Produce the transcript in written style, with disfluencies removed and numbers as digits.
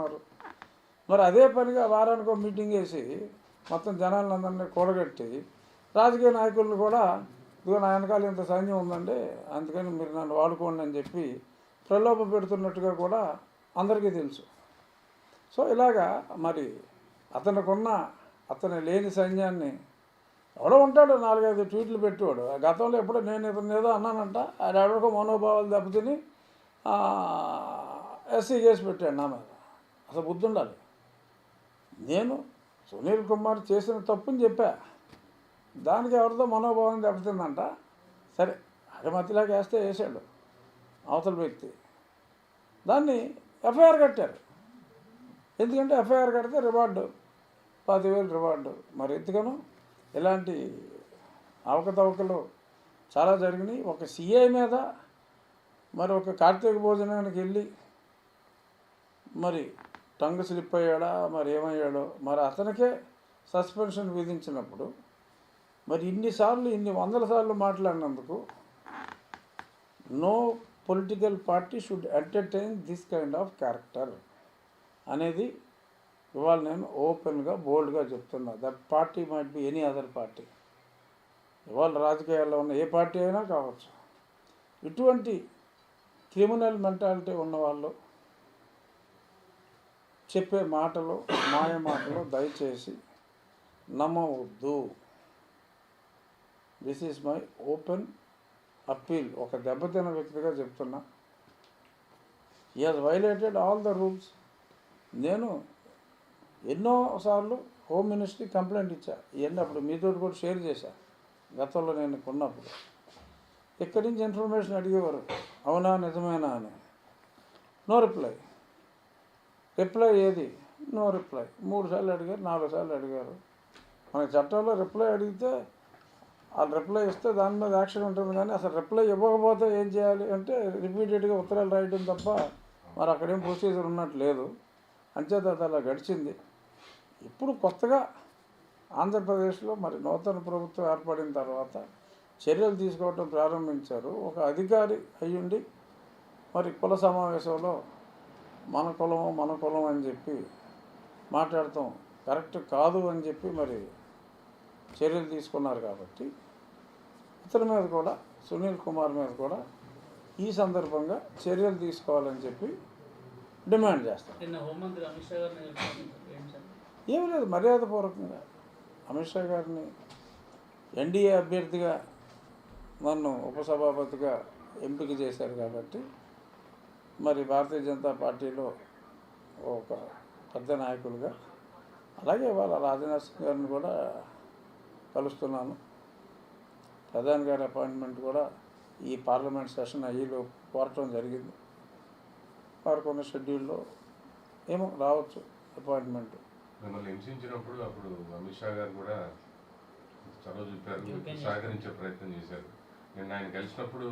ఉన్నారు. మరి అదే పనిగా వారానికి ఒక మీటింగ్ వేసి మొత్తం జనాలందరినీ కూడగట్టి రాజకీయ నాయకులను కూడా ఇదిగో నా వెనకాల ఇంత సైన్యం ఉందండి, అందుకని మీరు నన్ను వాడుకోండి అని చెప్పి ప్రలోభ పెడుతున్నట్టుగా కూడా అందరికీ తెలుసు. సో ఇలాగా మరి అతను లేని సైన్యాన్ని ఎవడో ఉంటాడు 4-5 ట్వీట్లు పెట్టేవాడు. గతంలో ఎప్పుడో నేను ఇతను ఏదో అన్నానంట, ఆయన ఎవరికో మనోభావాలు దెబ్బతిని ఎస్సీ కేసు పెట్టాడు నా మీద. అసలు బుద్ధి ఉండాలి. నేను సునీల్ కుమార్ చేసిన తప్పుని చెప్పా, దానికి ఎవరితో మనోభావం దెబ్బతిందంట. సరే అది మధ్యలోకి వేసాడు అవతల వ్యక్తి, దాన్ని ఎఫ్ఐఆర్ కట్టారు. ఎందుకంటే ఎఫ్ఐఆర్ కడితే రివార్డు 10,000 రివార్డు. మరి ఎందుకను ఇలాంటి అవకతవకలు చాలా జరిగినాయి. ఒక సిఐ మీద మరి ఒక కార్తీక భోజనానికి వెళ్ళి మరి టంగ్ స్లిప్ అయ్యాడా మరి ఏమయ్యాడో, మరి అతనికే సస్పెన్షన్ విధించినప్పుడు మరి ఇన్ని వందల సార్లు మాట్లాడినందుకు no political party should entertain this kind of character అనేది ఇవాళ నేను ఓపెన్గా బోల్డ్గా చెప్తున్నా. That party might be any other party. ఇవాళ రాజకీయాల్లో ఉన్న ఏ పార్టీ అయినా కావచ్చు. ఇటువంటి క్రిమినల్ మెంటాలిటీ ఉన్నవాళ్ళు చెప్పే మాటలు మాయ మాటలు దయచేసి నమ్మవద్దు. This is my open appeal. ఒక దెబ్బతిన్న వ్యక్తిగా చెప్తున్నా. He has violated all the rules. నేను ఎన్నోసార్లు హోమ్ మినిస్ట్రీ కంప్లైంట్ ఇచ్చా. ఇవన్నీ అప్పుడు మీతో కూడా షేర్ చేశా. గతంలో నేను కొన్నప్పుడు ఇక్కడి నుంచి ఇన్ఫర్మేషన్ అడిగేవారు, అవునా నిజమేనా అని. No reply. రిప్లై ఏది? No reply. 3 సార్లు అడిగారు, 4 సార్లు అడిగారు. మన చట్టంలో రిప్లై అడిగితే వాళ్ళు రిప్లై ఇస్తే దాని మీద యాక్షన్ ఉంటుంది. కానీ అసలు రిప్లై ఇవ్వకపోతే ఏం చేయాలి అంటే రిపీటెడ్గా ఉత్తరాలు రాయడం తప్ప మరి అక్కడేం ప్రొసీజర్ ఉన్నట్టు లేదు. అంచేత అది అలా గడిచింది. ఇప్పుడు కొత్తగా ఆంధ్రప్రదేశ్లో మరి నూతన ప్రభుత్వం ఏర్పడిన తర్వాత చర్యలు తీసుకోవటం ప్రారంభించారు. ఒక అధికారి అయ్యుండి మరి కుల సమావేశంలో మన కులం అని చెప్పి మాట్లాడటం కరెక్ట్ కాదు అని చెప్పి మరి చర్యలు తీసుకున్నారు. కాబట్టి ఇతని మీద కూడా, సునీల్ కుమార్ మీద కూడా ఈ సందర్భంగా చర్యలు తీసుకోవాలని చెప్పి డిమాండ్ చేస్తారు. ఏమీ లేదు, మర్యాదపూర్వకంగా అమిత్ షా గారిని ఎన్డీఏ అభ్యర్థిగా నన్ను ఉపసభాపతిగా ఎంపిక చేశారు. కాబట్టి మరి భారతీయ జనతా పార్టీలో ఒక పెద్ద నాయకులుగా, అలాగే వాళ్ళ రాజ్నాథ్ సింగ్ గారిని కూడా కలుస్తున్నాను. ప్రధాని గారి అపాయింట్మెంట్ కూడా ఈ పార్లమెంట్ సెషన్ అయ్యిలో కోరటం జరిగింది. వారికి ఉన్న షెడ్యూల్లో ఏమో రావచ్చు అపాయింట్మెంట్. మిమ్మల్ని హింసించినప్పుడు అప్పుడు అమిత్ షా గారు కూడా చొరవ చూపారు, సహకరించే ప్రయత్నం చేశారు. నేను ఆయన కలిసినప్పుడు